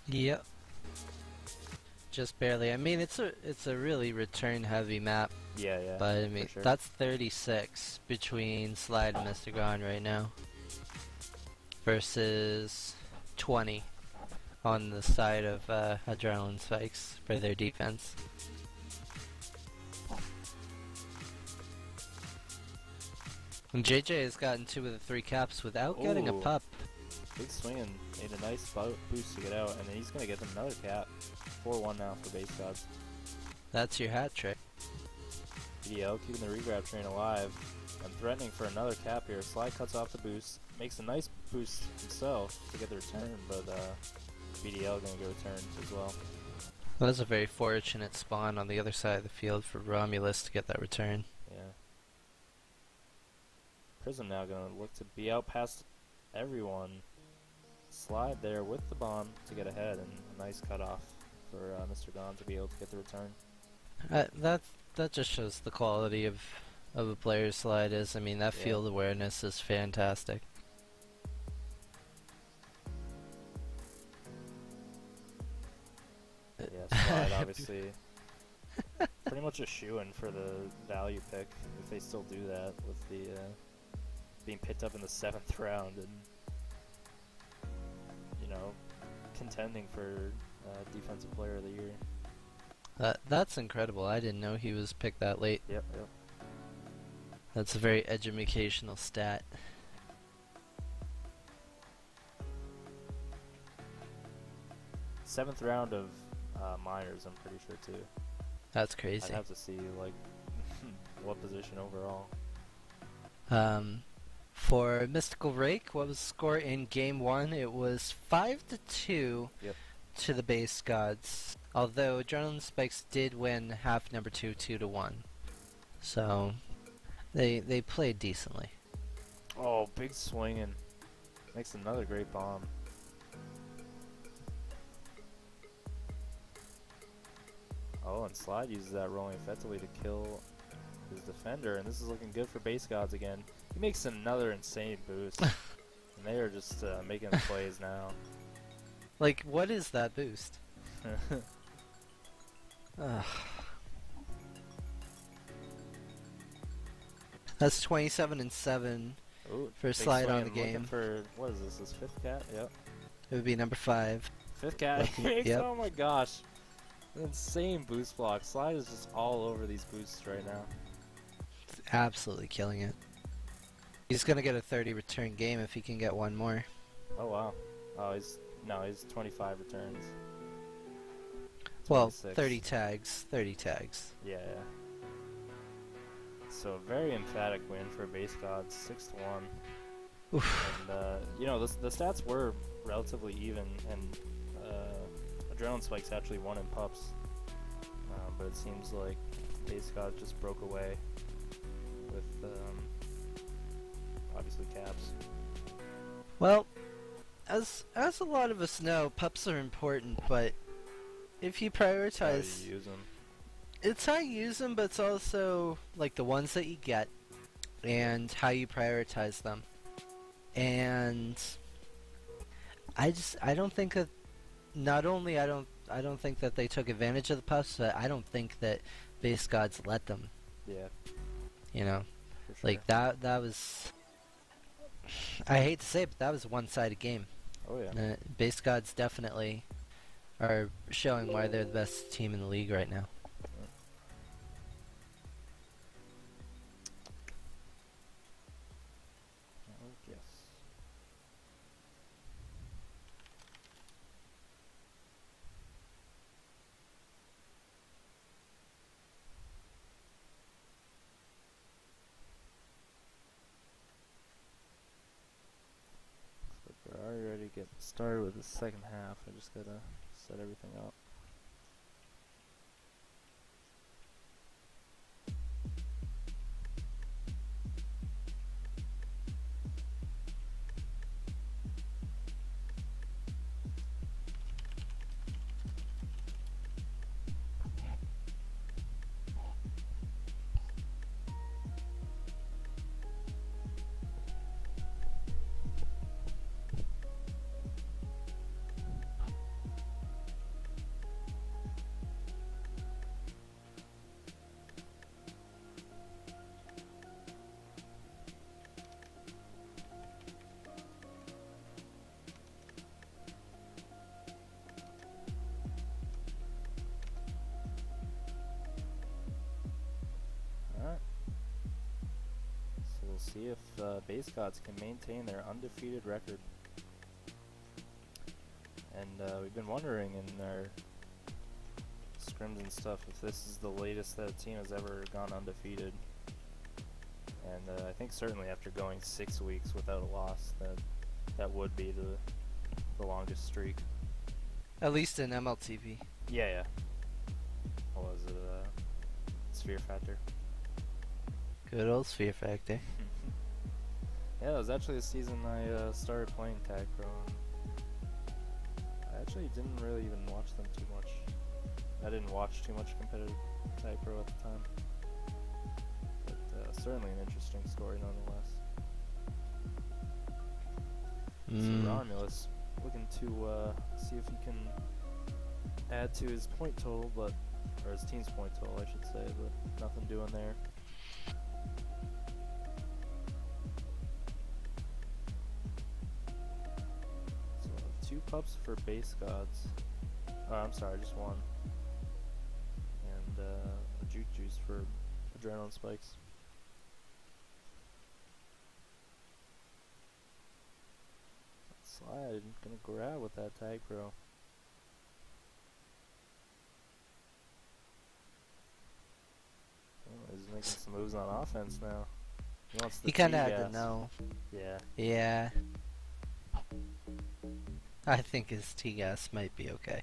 Yep. Just barely. I mean, it's a really return heavy map. Yeah, yeah. But I mean, sure. that's 36 between Slide and Mr. Gone right now, versus 20 on the side of Adrenaline Spikes for their defense. And JJ has gotten 2 of the 3 caps without getting a pup. Big Swing made a nice boost to get out, and then he's going to get another cap. 4-1 now for Base Gods. That's your hat trick. BDL keeping the regrab train alive and threatening for another cap here. Slide cuts off the boost, makes a nice boost himself to get the return, but BDL going to get returned as well. That was a very fortunate spawn on the other side of the field for Romulus to get that return. Yeah. Prism now going to look to be out past everyone. Slide there with the bomb to get ahead, and a nice cutoff for Mr. Gone to be able to get the return. That just shows the quality of a player's Slide is. I mean, that field awareness is fantastic. Yeah, Slide obviously pretty much a shoo-in for the value pick if they still do that, with the being picked up in the 7th round and, you know, contending for Defensive Player of the Year. That's incredible. I didn't know he was picked that late. Yep. That's a very educational stat. 7th round of minors, I'm pretty sure too. That's I'd crazy. have to see like what position overall. For Mystical Rake, what was the score in Game 1? It was 5-2 Yep. to the Base Gods. Although Adrenaline Spikes did win half number 2, 2-1. So they played decently. Oh, big swinging. Makes another great bomb. Oh, and Slide uses that rolling effectively to kill his defender, and this is looking good for Base Gods again. He makes another insane boost, and they are just making the plays now. Like, what is that boost? Ugh. That's 27-7 Ooh, for big Slide on swing the and looking game. for, what is this, his 5th cat? Yep. It would be number 5. 5th cat. He makes, Yep. oh my gosh. An insane boost block. Slide is just all over these boosts right now. Absolutely killing it. He's gonna get a 30 return game if he can get one more. Oh wow. Oh, he's 25 returns. Well, 26. 30 tags. 30 tags. Yeah. So very emphatic win for Base Gods, 6-1. Oof. And you know, the stats were relatively even, and Adrenaline Spikes actually won in pups. But it seems like Base Gods just broke away with obviously caps. Well, as a lot of us know, pups are important, but if you prioritize, How you use them. it's how you use them, but it's also like the ones that you get and how you prioritize them. And I don't think that, not only I don't think that they took advantage of the pups, but I don't think that Base Gods let them. Yeah. You know, For sure. like that was, I hate to say it, but that was a one-sided game. Oh yeah. Base Gods definitely are showing why they're the best team in the league right now. Yes. We're already ready to get started with the second half. I just gotta set everything up. Alright. So we'll see if Base Gods can maintain their undefeated record. And we've been wondering in our scrims and stuff if this is the latest that a team has ever gone undefeated. And I think certainly after going 6 weeks without a loss, that would be the longest streak. At least in MLTP. Yeah. What was it? Sphere Factor. Good old Sphere Factor. Yeah, it was actually the season I started playing Tag Pro. I actually didn't really even watch them too much. I didn't watch too much competitive Tag Pro at the time. But certainly an interesting story nonetheless. So Romulus looking to see if he can add to his point total, or his team's point total I should say, but nothing doing there. So 2 pups for Base Gods. Oh, I'm sorry, just 1. And a Juke Juice for Adrenaline Spikes. Slide, gonna grab with that Tag Pro. making some moves on offense now. He wants the He kind of had T-gas. to know. Yeah. Yeah. I think his T-gas might be okay.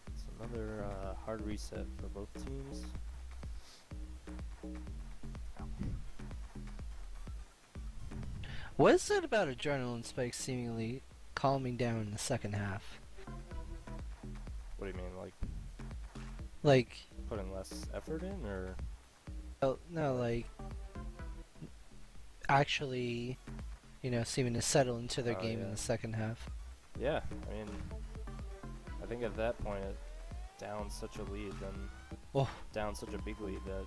It's another hard reset for both teams. What is it about adrenaline spikes seemingly calming down in the second half? What do you mean, like Like, putting less effort in, or? oh, no, like, actually, you know, seeming to settle into their Oh, game in yeah. the second half. Yeah, I mean, I think at that point it down such a lead, then Oh. down such a big lead that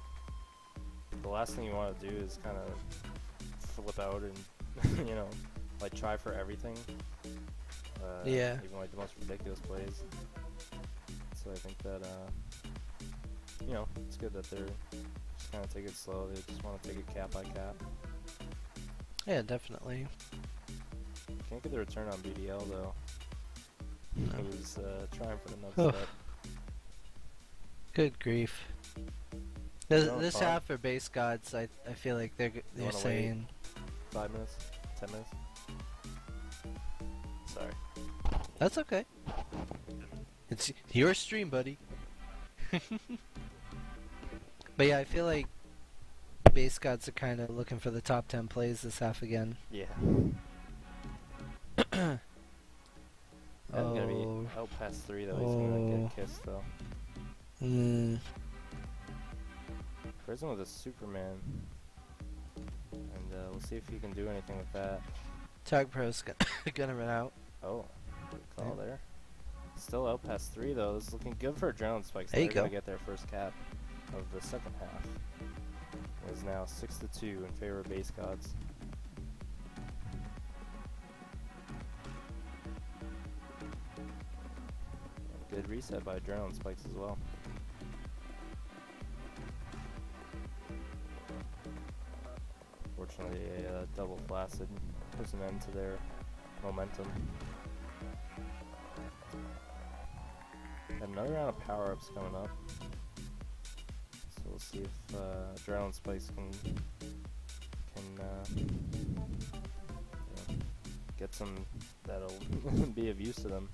the last thing you want to do is kind of flip out and you know, like try for everything. Yeah. Even like the most ridiculous plays. So I think that you know, it's good that they're just kind of take it slow. They just want to take it cap by cap. Yeah, definitely. Can't get the return on BDL though. No. Who's trying for the Oh. upset. Good grief. No, This fine. half for base gods, I feel like they're wanna wait? saying 5 minutes? 10 minutes? Sorry. that's okay. It's your stream, buddy. But yeah, I feel like base gods are kind of looking for the top 10 plays this half again. Yeah. I'm gonna be Oh. out past 3 though. He's gonna get kissed though. Prison with a Superman. And we'll see if he can do anything with that. Tag Pro's gonna run out. Oh, good call Yeah. there. Still out past 3 though. This is looking good for Adrenaline Spikes. There you They're go. gonna get their first cap of the second half. It is now 6-2 in favor of base gods. Good reset by Adrenaline Spikes as well. Fortunately, a double flaccid puts an end to their momentum. Got another round of power-ups coming up. So we'll see if Adrenaline Spikes can you know, get some that'll be of use to them.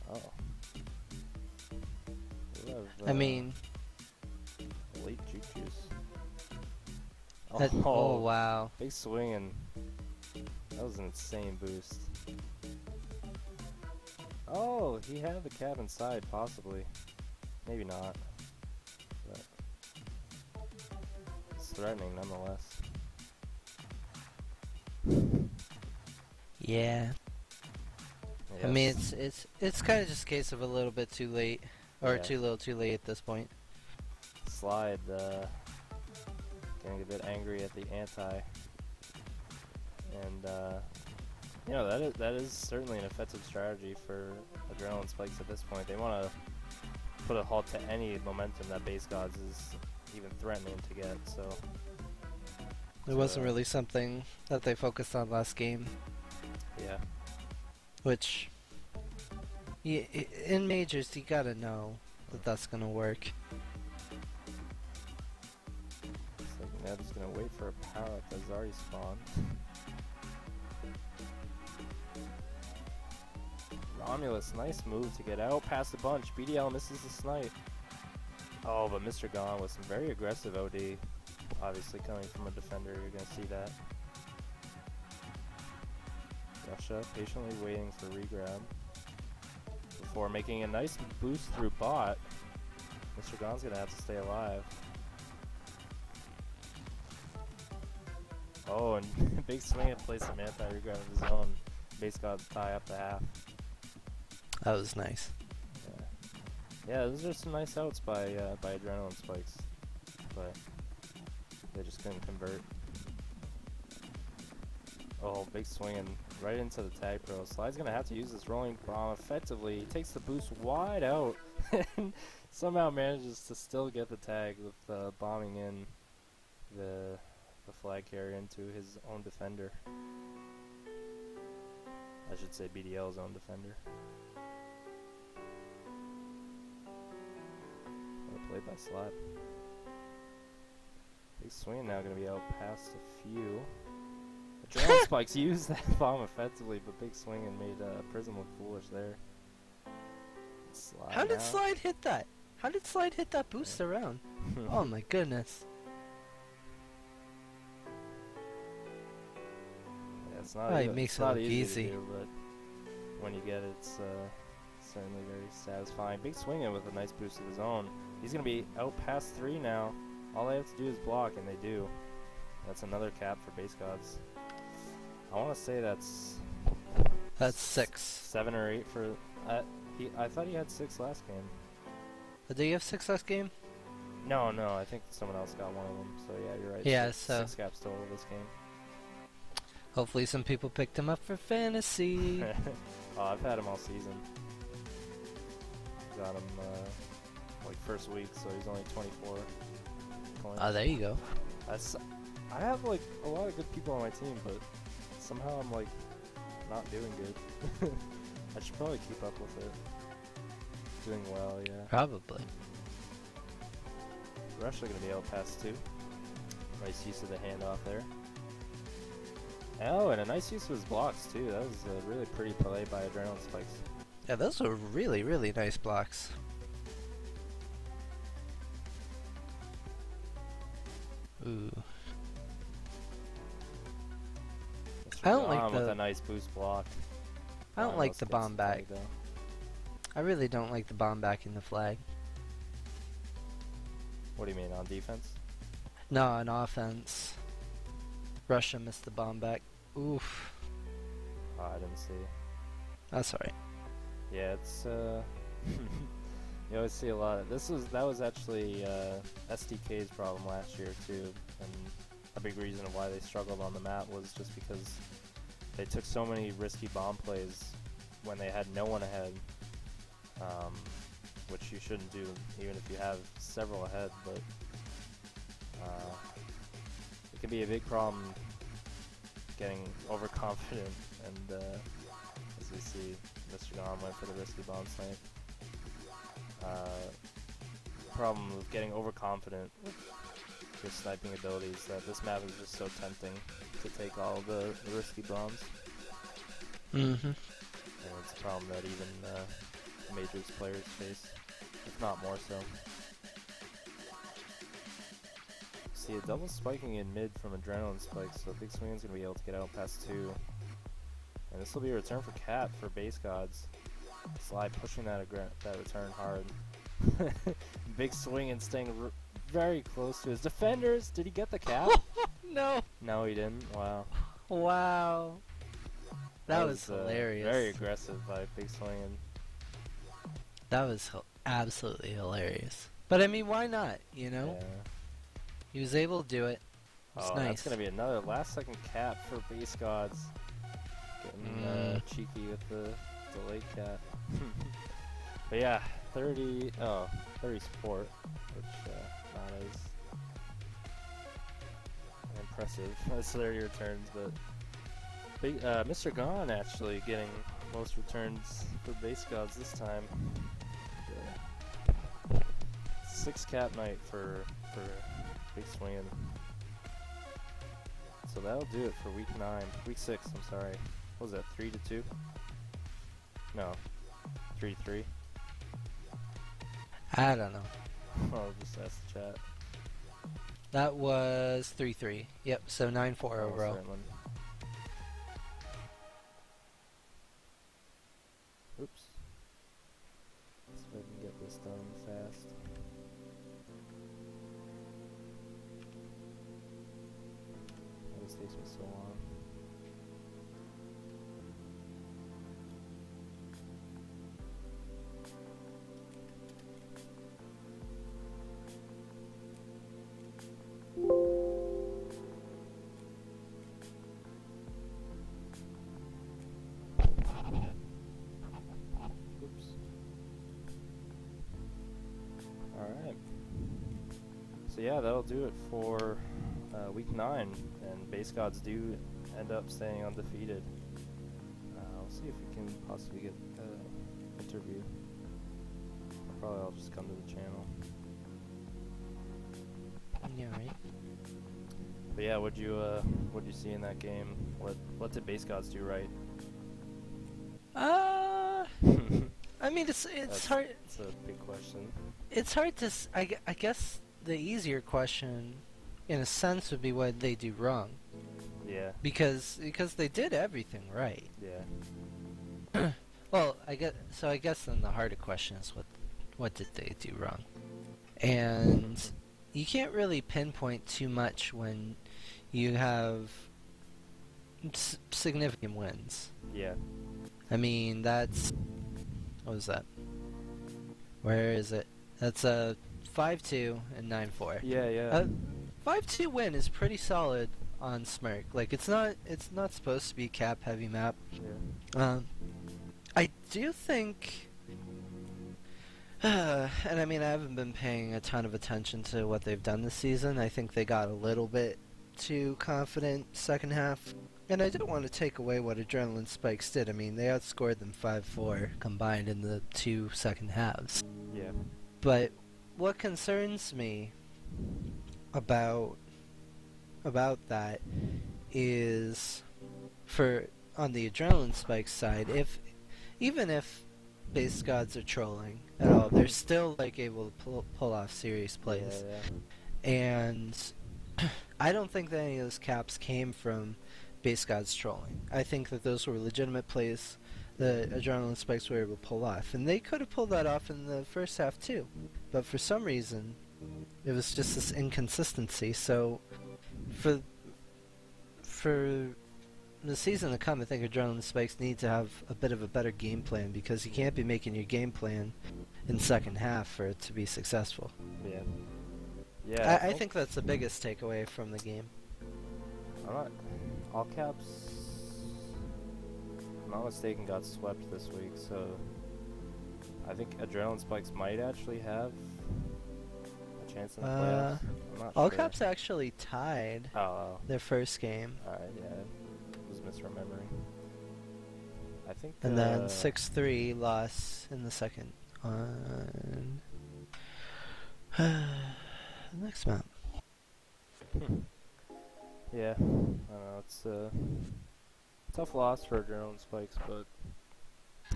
Oh. We have, I mean, late juke juice. oh wow. Big swing, and that was an insane boost. Oh, he had the cap inside, possibly. Maybe not. But it's threatening nonetheless. Yeah. I mean, it's kind of just a case of a little bit too late, or Yeah. too little, too late at this point. Slide, getting a bit angry at the anti, and you know, that is certainly an effective strategy for Adrenaline Spikes at this point. They want to put a halt to any momentum that base gods is even threatening to get. So It wasn't really something that they focused on last game, yeah, which in majors you gotta know that that's gonna work. it's like Neb's gonna wait for a power up that's already spawned. Romulus, nice move to get out past the bunch. BDL misses the snipe. Oh, but Mr. Gone with some very aggressive OD. Obviously coming from a defender, you're gonna see that. Russia patiently waiting for regrab before making a nice boost through bot. Mr. Gone's gonna have to stay alive. Oh, and big swing and play some anti-regrab of his own. Base gods tie up the half. That was nice. Yeah, those are some nice outs by Adrenaline Spikes, but they just couldn't convert. Oh, big swing and right into the tag pro. Slide's gonna have to use this rolling bomb effectively. He takes the boost wide out and somehow manages to still get the tag with bombing in the the flag carrier into his own defender. I should say BDL's own defender. What a play by Slide. Big swing now going to be out past a few. Adrenaline Spikes used that bomb effectively, but Big Swing and made Prism look foolish there. Slide How did now. Slide hit that? How did Slide hit that boost around? Oh my goodness. Yeah, it's not, Oh, he it's makes it not look easy easy. to do, but when you get it, it's certainly very satisfying. Big Swinging with a nice boost of his own. He's going to be out past 3 now. All they have to do is block, and they do. That's another cap for Base Gods. I want to say that's 6. 7 or 8 for. I thought he had 6 last game. Did you have 6 last game? No, I think someone else got one of them. So yeah, you're right. Yeah, 6 so caps total this game. hopefully some people picked him up for fantasy. Oh, I've had him all season. Got him like first week, so he's only 24 coins. Oh, there you go. I have like a lot of good people on my team, but somehow I'm like not doing good. I should probably keep up with it. Doing well, yeah. Probably. Russia gonna be out past 2. Nice use of the handoff there. Oh, and a nice use of his blocks too. That was a really pretty play by Adrenaline Spikes. Yeah, those were really, really nice blocks. Ooh. I don't like with the- a nice boost block. I don't like Ramos the gets bomb back. flag, though. I really don't like the bomb back in the flag. What do you mean, on defense? No, on offense. Russia missed the bomb back. Oof. Oh, I didn't see. That's alright. Yeah, it's you always see a lot of that was actually SDK's problem last year too, and a big reason of why they struggled on the map was just because they took so many risky bomb plays when they had no one ahead, which you shouldn't do even if you have several ahead, but it can be a big problem getting overconfident, and as we see, Mr. Gon went for the risky bomb snipe. Problem with getting overconfident with your sniping abilities that this map is just so tempting to take all the risky bombs. Mm-hmm. And it's a problem that even Matrix players face, if not more so. See a double spiking in mid from Adrenaline Spikes, so Big Swing's gonna be able to get out past 2. And this will be a return for Cat for Base Gods. Slide pushing that return hard. Big Swing and staying very close to his defenders. Did he get the cap? No. No, he didn't. Wow. Wow. That was hilarious. Very aggressive by Big Swing. That was absolutely hilarious. But I mean, why not? You know, Yeah. he was able to do it. It's Oh, nice. that's gonna be another last-second cap for Base Gods. Getting cheeky with the delayed cap. But yeah, 30 support, which not as impressive as 30 returns, but big, Mr. Gon actually getting most returns for Base Gods this time. 6 cap night for Big Swingin'. So that'll do it for week 9. Week 6, I'm sorry. What was that, 3-2? No, 3-3. I don't know. I'll just ask the chat. That was 3-3. Yep, so 9-4 Oh, overall. certainly. Oops. Let's see if I can get this done fast. This takes me so long. Oops. Alright. So yeah, that'll do it for week 9, and base gods do end up staying undefeated. We'll see if we can possibly get an interview. Probably I'll just come to the channel. Yeah, right. But yeah, what'd you see in that game? What did base gods do right? I mean, it's hard. It's a big question. It's hard to. I guess the easier question, in a sense, would be what they do wrong. Yeah. Because they did everything right. Yeah. Well, I guess then the harder question is what did they do wrong? And you can't really pinpoint too much when you have significant wins. Yeah. I mean, that's... What was that? Where is it? That's a 5-2 and 9-4. Yeah, yeah. 5-2 win is pretty solid on Smirk. Like, it's not supposed to be cap heavy map. Yeah. I do think... and I mean, I haven't been paying a ton of attention to what they've done this season. I think they got a little bit too confident second half. And I don't want to take away what Adrenaline Spikes did. I mean, they outscored them 5-4 combined in the 2 second halves. Yeah. But what concerns me about that is, on the Adrenaline Spikes side, even if base gods are trolling at all, they're still like able to pull off serious plays. Yeah. And I don't think that any of those caps came from base gods trolling. I think that those were legitimate plays that Adrenaline Spikes were able to pull off, and they could have pulled that off in the first half too, but for some reason it was just this inconsistency. So for the season to come, I think Adrenaline Spikes need to have a bit of a better game plan, because you can't be making your game plan in second half for it to be successful. Yeah. Yeah. I think that's the biggest takeaway from the game. Alright. All caps, if I'm not mistaken, got swept this week, so I think Adrenaline Spikes might actually have a chance in the playoffs. I'm not All sure. caps actually tied their first game. Alright, yeah. I was misremembering. I think. And then 6-3 loss in the second on next map. Yeah, I don't know, it's a tough loss for Adrenaline Spikes, but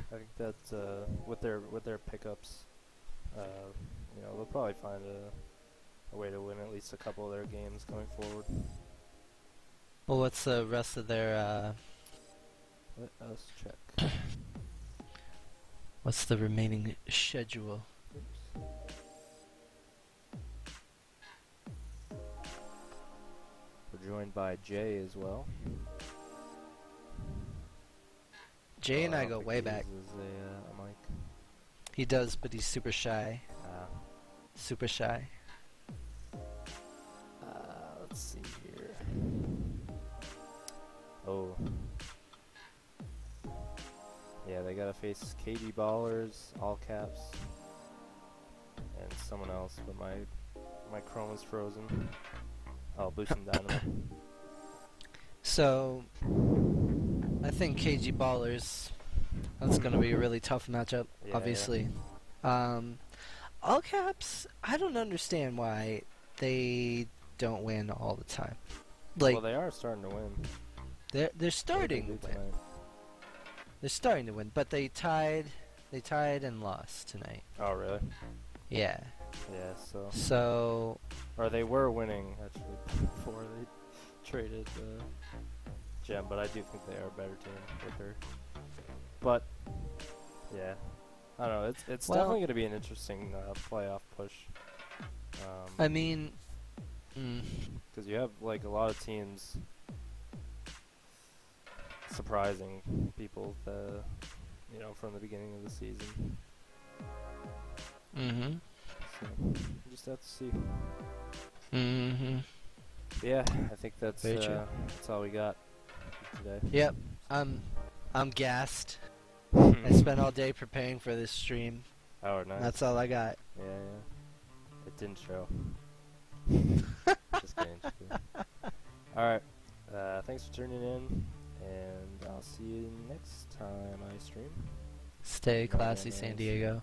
I think that with their pickups, they'll probably find a way to win at least a couple of their games going forward. Well, what's the rest of their Let us check. what's the remaining schedule? Oops. We're joined by Jay as well. Jay and I don't go think way he back. uses a mic. He does, but he's super shy. Super shy. Let's see here. Oh. Yeah, they gotta face KD Ballers, all caps, and someone else, but my Chrome is frozen. Oh, Boost and Dynamo. So, I think KG Ballers, that's going to be a really tough matchup, Yeah, obviously. All caps, I don't understand why they don't win all the time. Like, Well, they are starting to win. they're starting to win. Tonight. They're starting to win, but they tied and lost tonight. Oh, really? Yeah. Yeah, so... So, Or they were winning, actually, before they traded Gem, but I do think they are a better team with her. But, yeah. I don't know, it's Well, definitely going to be an interesting playoff push. I mean... Because you have, like, a lot of teams surprising people, from the beginning of the season. Mm-hmm. So, you just have to see. Mm-hmm. Yeah, I think that's Very true. that's all we got today. Yep. I'm gassed. I spent all day preparing for this stream. Oh, nice. That's all I got. Yeah. It didn't show. Just kidding. thanks for tuning in, and I'll see you next time I stream. Stay classy, San Diego.